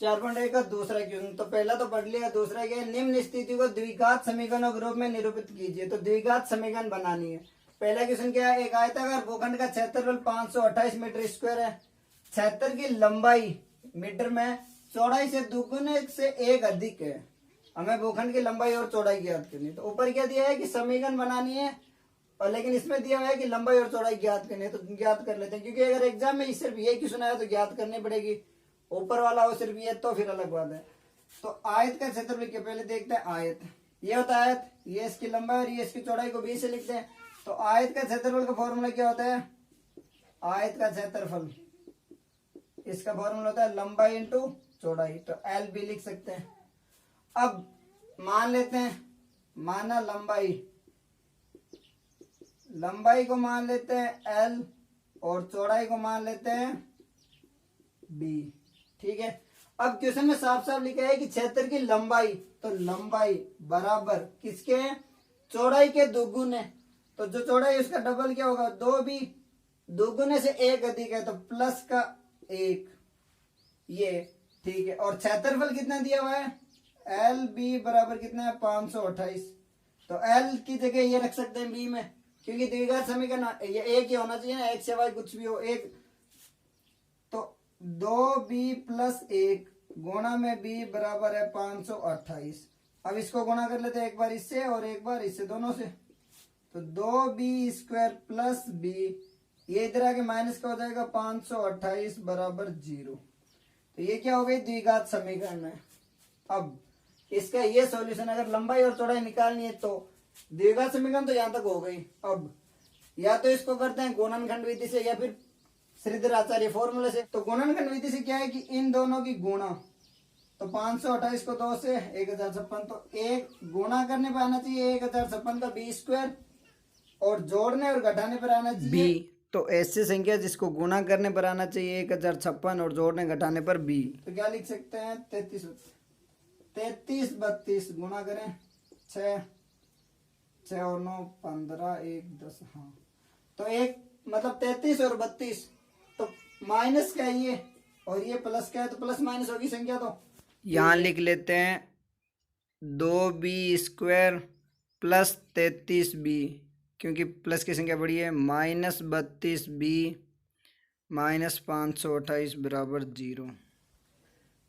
4.1 का दूसरा क्वेश्चन। तो पहला तो पढ़ लिया, दूसरा क्या है, निम्न स्थिति को द्विघात समीकरणों के रूप में निरूपित कीजिए। तो द्विघात समीकरण बनानी है। पहला क्वेश्चन क्या है, एक आयताकार भूखंड का क्षेत्रफल 528 मीटर स्क्वायर है। क्षेत्र की लंबाई मीटर में, चौड़ाई से दुगुने से एक अधिक है। हमें भूखंड की लंबाई और चौड़ाई ज्ञात करनी है। तो ऊपर क्या दिया है कि समीकरण बनानी है, और लेकिन इसमें दिया हुआ है कि लंबाई और चौड़ाई ज्ञात करनी है। तो ज्ञात कर लेते हैं, क्योंकि अगर एग्जाम में सिर्फ यही क्वेश्चन आया तो ज्ञात करनी पड़ेगी। ऊपर वाला हो सिर्फ ये तो फिर अलग बात है। तो आयत का क्षेत्रफल क्या, पहले देखते हैं आयत। ये होता है आयत, ये इसकी लंबाई और ये इसकी चौड़ाई को 20 से लिखते हैं। तो आयत का क्षेत्रफल का फॉर्मूला क्या होता है, आयत का क्षेत्रफल, इसका फॉर्मूला होता है लंबाई इंटू चौड़ाई। तो एल भी लिख सकते हैं। अब मान लेते हैं, माना लंबाई को मान लेते हैं एल और चौड़ाई को मान लेते हैं बी। ठीक है। अब क्वेश्चन में साफ साफ लिखा है कि क्षेत्र की लंबाई, तो लंबाई बराबर किसके, चौड़ाई के दुगुने। तो जो चौड़ाई उसका डबल क्या होगा, 2b, दुगुने से एक अधिक है तो प्लस का 1, ये ठीक है। और क्षेत्रफल कितना दिया हुआ है, एल बी बराबर कितना है, 528। तो एल की जगह ये रख सकते हैं बी में, क्योंकि द्विघात समीकरण ये एक ही होना चाहिए ना, एक सिवाय कुछ भी हो एक। तो 2b प्लस 1 गुणा में b बराबर है 528। अब इसको गुणा कर लेते हैं, एक बार इससे और एक बार इससे, दोनों से। तो 2b स्क्वायर प्लस b, ये इधर आके माइनस का हो जाएगा 528 बराबर 0। तो ये क्या हो गई, द्विघात समीकरण है। अब इसका ये सॉल्यूशन, अगर लंबाई और चौड़ाई निकालनी है तो द्विघात समीकरण तो यहां तक हो गई। अब या तो इसको करते हैं गुणनखंड विधि से या फिर श्रीधर आचार्य फॉर्मूले से। तो गुणनखंड विधि से क्या है कि इन दोनों की गुणा, तो 528 को 2 से 1056, तो एक गुणा करने पर आना चाहिए 1056 का बी स्क्वायर, और जोड़ने और घटाने पर आना चाहिए बी। तो ऐसी संख्या जिसको गुणा करने पर आना चाहिए 1056 और जोड़ने घटाने पर बी। तो क्या लिख सकते हैं, 33 32 गुणा करें 6 और 9 15 1 10। हाँ, तो एक मतलब 33 और 32, तो माइनस का ये और ये प्लस का है, तो प्लस माइनस होगी संख्या। तो यहाँ लिख लेते हैं 2b स्क्वायर प्लस 33b, क्योंकि प्लस की संख्या बड़ी है, माइनस 32b माइनस 528 बराबर 0।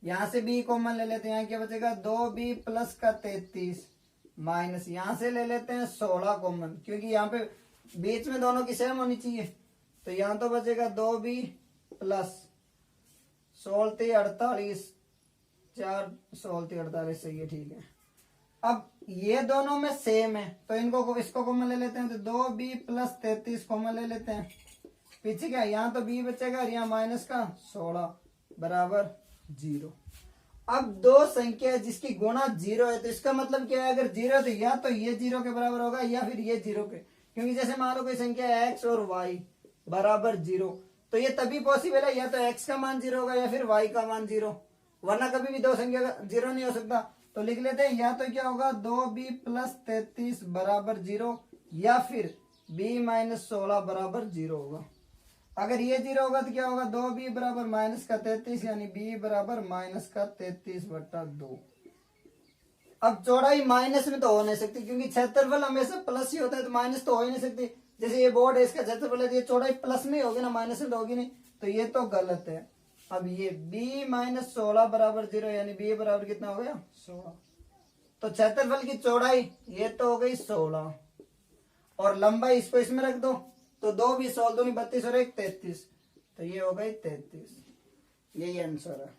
यहाँ से b कॉमन ले लेते हैं, यहाँ क्या बचेगा, 2b प्लस का 33 माइनस, यहाँ से ले लेते हैं 16 कॉमन, क्योंकि यहाँ पे बीच में दोनों की सेम होनी चाहिए। तो यहाँ तो बचेगा 2b प्लस 16 48, 4 16 48 सही है, ठीक है। अब ये दोनों में सेम है तो इनको इसको कॉमन ले लेते हैं, तो 2b प्लस 33 कॉमन ले लेते हैं। पीछे क्या, यहाँ तो b बचेगा और यहाँ माइनस का 16 बराबर 0। अब दो संख्या जिसकी गुणा 0 है, तो इसका मतलब क्या है, अगर 0 है तो या तो ये 0 के बराबर होगा या फिर ये 0 के, क्योंकि जैसे मान लो कोई संख्या है x और y बराबर 0, तो ये तभी पॉसिबल है या तो x का मान 0 होगा या फिर y का मान 0, वरना कभी भी दो संख्या का 0 नहीं हो सकता। तो लिख लेते हैं, या तो क्या होगा 2b प्लस 33 बराबर 0 या फिर b माइनस 16 बराबर 0 होगा। अगर ये 0 होगा तो क्या होगा, 2b बराबर माइनस का 33, यानी b बराबर माइनस का 33/2। अब चौड़ाई माइनस में तो हो नहीं सकती, क्योंकि क्षेत्रफल हमेशा प्लस ही होता है, तो माइनस तो हो ही नहीं सकती। जैसे ये बोर्ड है, इसका क्षेत्रफल है, ये चौड़ाई प्लस में होगी ना, माइनस में तो होगी नहीं, तो ये तो गलत है। अब ये b माइनस 16 बराबर 0, यानी b बराबर कितना हो गया, 16। तो क्षेत्रफल की चौड़ाई ये तो हो गई 16, और लंबाई इसको इसमें रख दो, तो 2b 16 दूनी 32 और 1 33, तो ये हो गई 33। यही आंसर है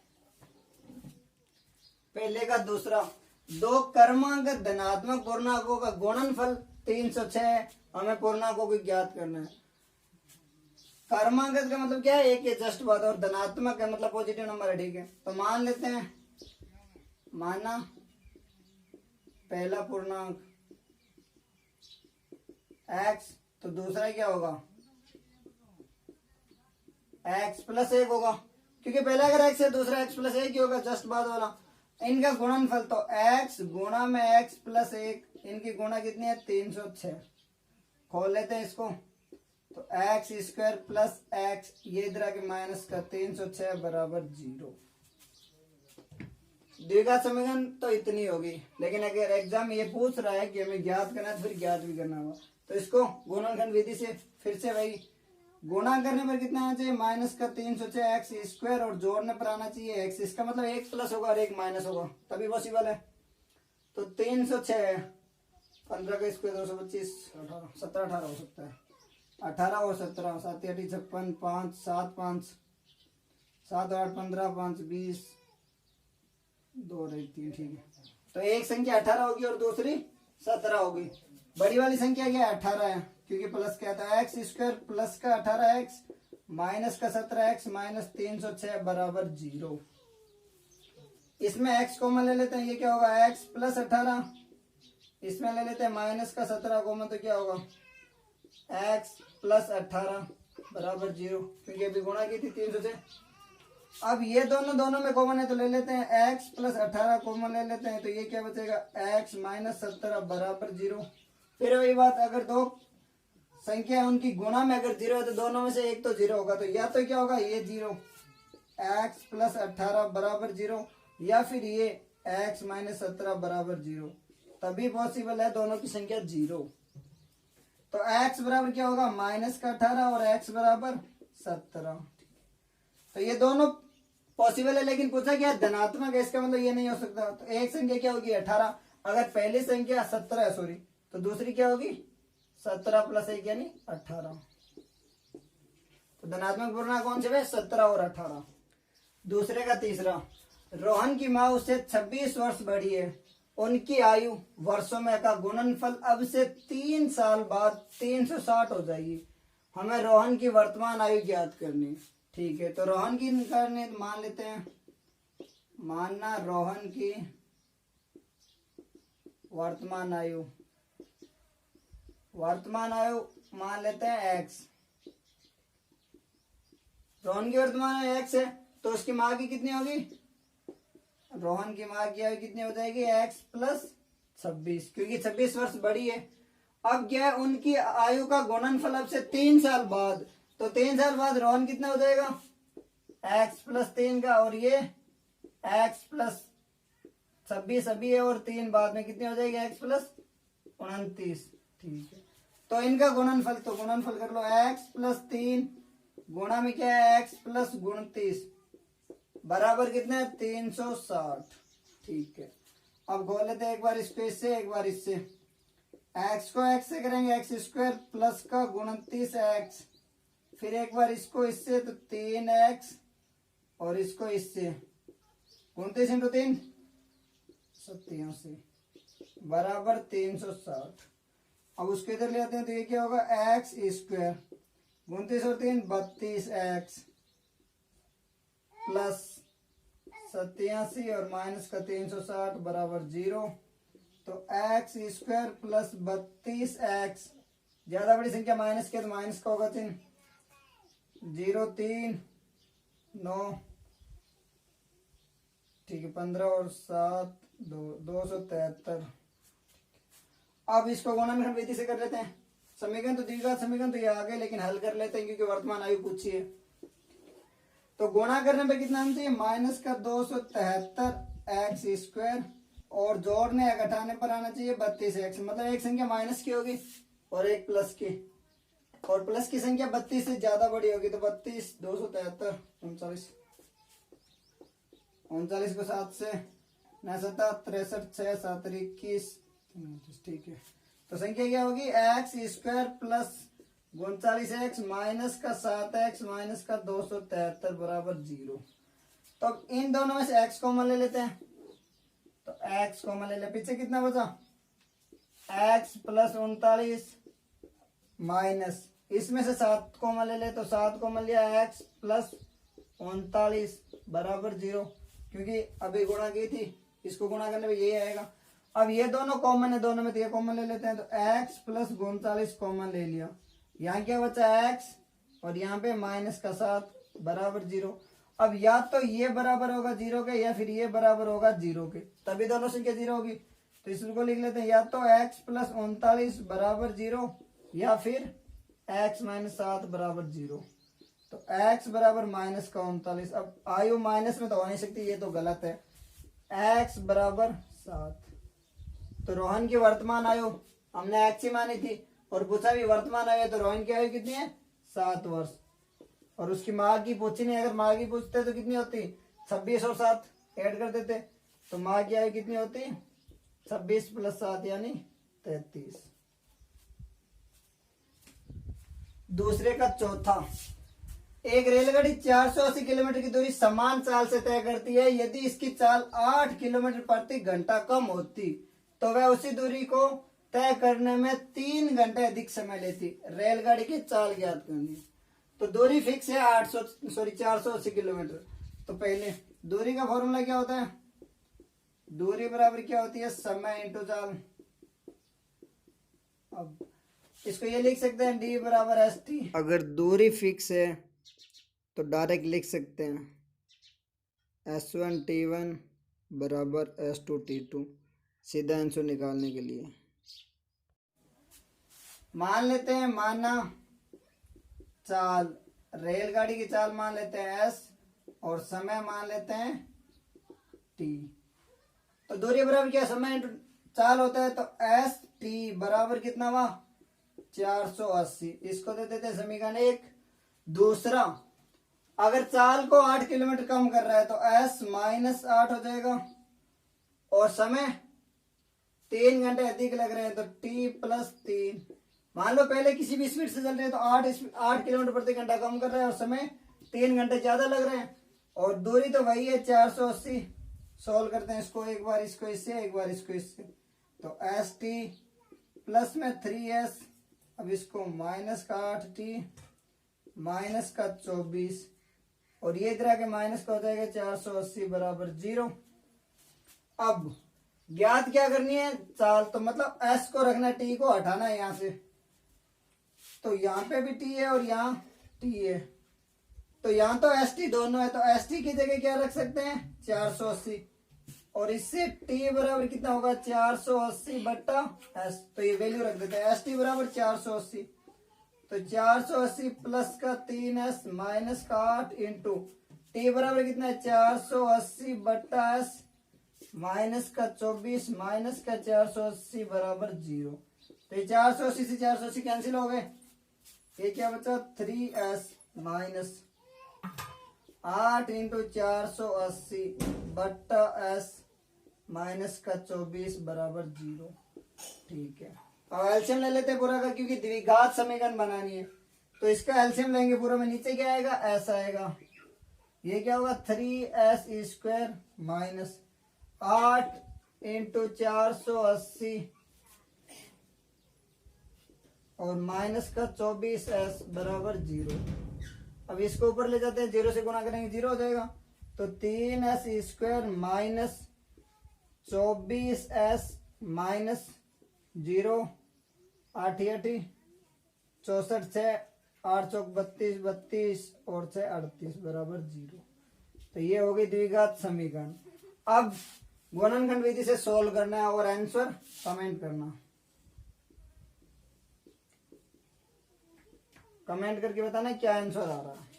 पहले का। दूसरा, दो क्रमांक धनात्मक पूर्णांकों का गुणनफल 306 है, हमें पूर्णांकों को ज्ञात करना है। क्रमांक का मतलब क्या है, एक ये जस्ट बात, और धनात्मक है मतलब पॉजिटिव नंबर है, ठीक है। तो मान लेते हैं, माना पहला पूर्णांक x, तो दूसरा क्या होगा, x प्लस 1 होगा, क्योंकि पहला अगर x है दूसरा x प्लस 1 ही होगा, जस्ट बात वाला। इनका गुणनफल तो x गुणा में x प्लस 1, इनकी गुणा कितनी है, 306। खोल लेते हैं इसको, तो x स्क्वायर प्लस x, ये इधर आके माइनस का 306 बराबर 0। द्विघात समीकरण तो इतनी होगी, लेकिन अगर एग्जाम ये पूछ रहा है कि हमें ज्ञात करना है तो फिर ज्ञात भी करना होगा। तो इसको गुणनखंड विधि से फिर से वही गुणा करने पर कितना आना चाहिए, माइनस का 306 एक्स स्क्वायर, और जोड़ने पर आना चाहिए एक्स। इसका मतलब एक प्लस होगा और एक माइनस होगा, तभी पॉसिबल है। तो 306 15 का स्क्वायर 225 18 17 18 हो सकता है, 18 और 17 7 8 56 5 7 5 7 8 15 5 20 2 और 1 3, ठीक है। तो एक संख्या 18 होगी और दूसरी 17 होगी। बड़ी वाली संख्या क्या है, 18 है, क्योंकि प्लस क्या था, एक्स स्क्वायर प्लस का 18 एक्स माइनस का 17 एक्स माइनस 306 बराबर 0। इसमें एक्स कॉमन ले लेते हैं, ये क्या होगा, एक्स प्लस 18। इसमें ले लेते हैं माइनस का 17 कॉमन, तो क्या होगा, एक्स प्लस 18 बराबर 0, क्योंकि अभी गुणा की थी 306। अब ये दोनों में कॉमन है तो ले लेते हैं x प्लस 18 कॉमन ले लेते हैं, तो ये क्या बचेगा, x माइनस 17 बराबर 0। फिर वही बात, अगर दो संख्या है उनकी गुणा में अगर 0 है तो दोनों में से एक तो 0 होगा, तो या तो क्या होगा, ये 0 x प्लस 18 बराबर 0, या फिर ये x माइनस 17 बराबर 0, तभी पॉसिबल है दोनों की संख्या 0। तो x बराबर क्या होगा, माइनस का 18 और x बराबर 17। तो ये दोनों पॉसिबल है, लेकिन पूछा क्या धनात्मक है, इसका मतलब ये नहीं हो सकता। तो एक संख्या क्या होगी 18, अगर पहली संख्या 17 है सॉरी, तो दूसरी क्या होगी 17 प्लस 1 यानी 18। तो धनात्मक पूर्णांक कौन से वे, 17 और 18। दूसरे का तीसरा, रोहन की माँ उससे 26 वर्ष बड़ी है, उनकी आयु वर्षों में का गुणनफल अब से 3 साल बाद 360 हो जाएगी। हमें रोहन की वर्तमान आयु ज्ञात करनी, ठीक है। तो रोहन की करने मान लेते हैं, मानना रोहन की वर्तमान आयु मान लेते हैं x। रोहन की वर्तमान आयु x है, तो उसकी माँ की कितनी होगी, रोहन की माँ की आयु कितनी हो जाएगी, x प्लस 26, क्योंकि 26 वर्ष बड़ी है। अब क्या है, उनकी आयु का गुणनफल अब से 3 साल बाद, तो 3 साल बाद रोहन कितना हो जाएगा, x प्लस 3 का, और ये x प्लस 26 अभी है, और 3 बाद में कितनी हो जाएगी, x प्लस 29, ठीक है। तो इनका गुणनफल, तो गुणनफल कर लो, x प्लस 3 गुणा में क्या है, x प्लस 29 बराबर कितना है, 360, ठीक है। अब खोल लेते हैं एक बार इसको इससे, एक बार इससे। x को x से करेंगे, एक्स स्क्वायर प्लस का 29x, फिर एक बार इसको इससे, तो 3x, और इसको इससे 29 इंटू 3 87 बराबर 360। अब उसको इधर ले आते हैं, तो ये क्या होगा, एक्स स्क्वायर 29 और 3 32x प्लस 87 और माइनस का 360 बराबर 0। तो एक्स स्क्वायर प्लस 32x, ज्यादा बड़ी संख्या माइनस के, तो माइनस का होगा चिन्ह, 0 3 9, ठीक है, 15 और 7 2 273। अब इसको गुणनखंड विधि से कर लेते हैं। समीकरण तो द्विघात समीकरण तो ये आ गए, लेकिन हल कर लेते हैं क्योंकि वर्तमान आयु पूछी है। तो गुणा करने पे कितना आना चाहिए, माइनस का 273 एक्स स्क्वायर, और जोड़ने या घटाने पर आना चाहिए 32x। मतलब एक संख्या माइनस की होगी और एक प्लस की, और प्लस की संख्या 32 से ज्यादा बड़ी होगी, तो 32 273 39 39 को 7 से 9 7 63 6 7 21, ठीक है। तो संख्या क्या होगी, x square plus 39x minus का 7x माइनस का 273 बराबर 0। तो अब इन दोनों में से x कॉमन ले लेते हैं, तो x कॉमन ले ले, पीछे कितना बचा, x प्लस 39 माइनस, इसमें से 7 कॉमन ले ले, तो 7 कॉमन लिया, x प्लस 39 बराबर 0, क्योंकि अभी गुणा की थी, इसको गुणा करने में यही आएगा। अब ये दोनों कॉमन है, दोनों में तो ये कॉमन ले लेते हैं, तो x प्लस 39 कॉमन ले लिया, यहाँ क्या बचा x, और यहाँ पे माइनस का 7 बराबर 0। अब या तो ये बराबर होगा 0 के, या फिर ये बराबर होगा 0 के, तभी दोनों संख्या 0 होगी। तो इसको लिख लेते हैं, या तो x प्लस 39 बराबर 0, या फिर x माइनस 7 बराबर 0। तो x बराबर माइनस का 39। अब आयु माइनस में तो हो नहीं सकती, ये तो गलत है। x बराबर 7। तो रोहन की वर्तमान आयु हमने x ही मानी थी और पूछा भी वर्तमान आयु, तो रोहन की आयु कितनी है 7 वर्ष। और उसकी माँ की पूछी नहीं, अगर माँ की पूछते तो कितनी होती 26 और 7 ऐड कर देते, तो माँ की आयु कितनी होती 26 + 7 यानी 33। दूसरे का चौथा, एक रेलगाड़ी 480 किलोमीटर की दूरी समान चाल से तय करती है। यदि इसकी चाल 8 किलोमीटर प्रति घंटा कम होती तो वह उसी दूरी को तय करने में 3 घंटे अधिक समय लेती। रेलगाड़ी की चाल ज्ञात करनी। तो दूरी फिक्स है 480 किलोमीटर। तो पहले दूरी का फॉर्मूला क्या होता है, दूरी बराबर क्या होती है समय इंटू चाल। अब इसको ये लिख सकते हैं d बराबर एस टी। अगर दूरी फिक्स है तो डायरेक्ट लिख सकते हैं S1T1 बराबर S2T2, सीधा आंसर निकालने के लिए। मान लेते हैं, माना चाल, रेलगाड़ी की चाल मान लेते हैं S और समय मान लेते हैं T। तो दूरी बराबर क्या, समय इंटू चाल होता है, तो ST बराबर कितना हुआ 480। इसको दे देते हैं समीकरण 1। दूसरा, अगर चाल को 8 किलोमीटर कम कर रहा है तो S - 8 हो जाएगा और समय 3 घंटे अधिक लग रहे हैं तो T + 3। मान लो पहले किसी भी स्पीड से चल रहे हैं तो 8 किलोमीटर प्रति घंटा कम कर रहे हैं और समय 3 घंटे ज्यादा लग रहे हैं और दूरी तो वही है 480। सॉल्व करते हैं इसको, एक बार इसको इससे एक बार इसको इससे, तो ST प्लस में 3S, अब इसको माइनस का 8T माइनस का 24 और ये इधर आके माइनस का हो जाएगा 480 बराबर 0। अब ज्ञात क्या करनी है चाल, तो मतलब S को रखना है, T को हटाना है यहां से। तो यहाँ पे भी T है और यहाँ T है, तो यहाँ तो ST दोनों है, तो ST की जगह क्या रख सकते हैं 480 और इससे T बराबर कितना होगा 480 बट्टा S। तो ये वैल्यू रख देते हैं ST बराबर 480, तो 480 प्लस का 3S माइनस का 8 इंटू T बराबर कितना है 480 बट्टा S माइनस का 24 माइनस का 480 बराबर 0। तो ये 480 से 480 कैंसिल हो गए, ये क्या बचा 3S माइनस 8 इंटू 480 बट्टा S माइनस का 24 बराबर 0। ठीक है, अब एलसीएम ले लेते हैं पूरा का, क्योंकि द्विघात समीकरण बनानी है। तो इसका एलसीएम लेंगे पूरा में, नीचे क्या आएगा S आएगा, ये क्या होगा 3S² माइनस 8 इंटू 480 और माइनस का 24S बराबर 0। अब इसको ऊपर ले जाते हैं, 0 से गुणा करेंगे 0 हो जाएगा, तो 3S² माइनस 24S माइनस 0 8 64 6 8 चौक 32 32 और 6 38 बराबर 0। तो ये हो गई द्विघात समीकरण। अब गुणनखंड विधि से सोल्व करना है और आंसर कमेंट करना, कमेंट करके बताना क्या आंसर आ रहा है।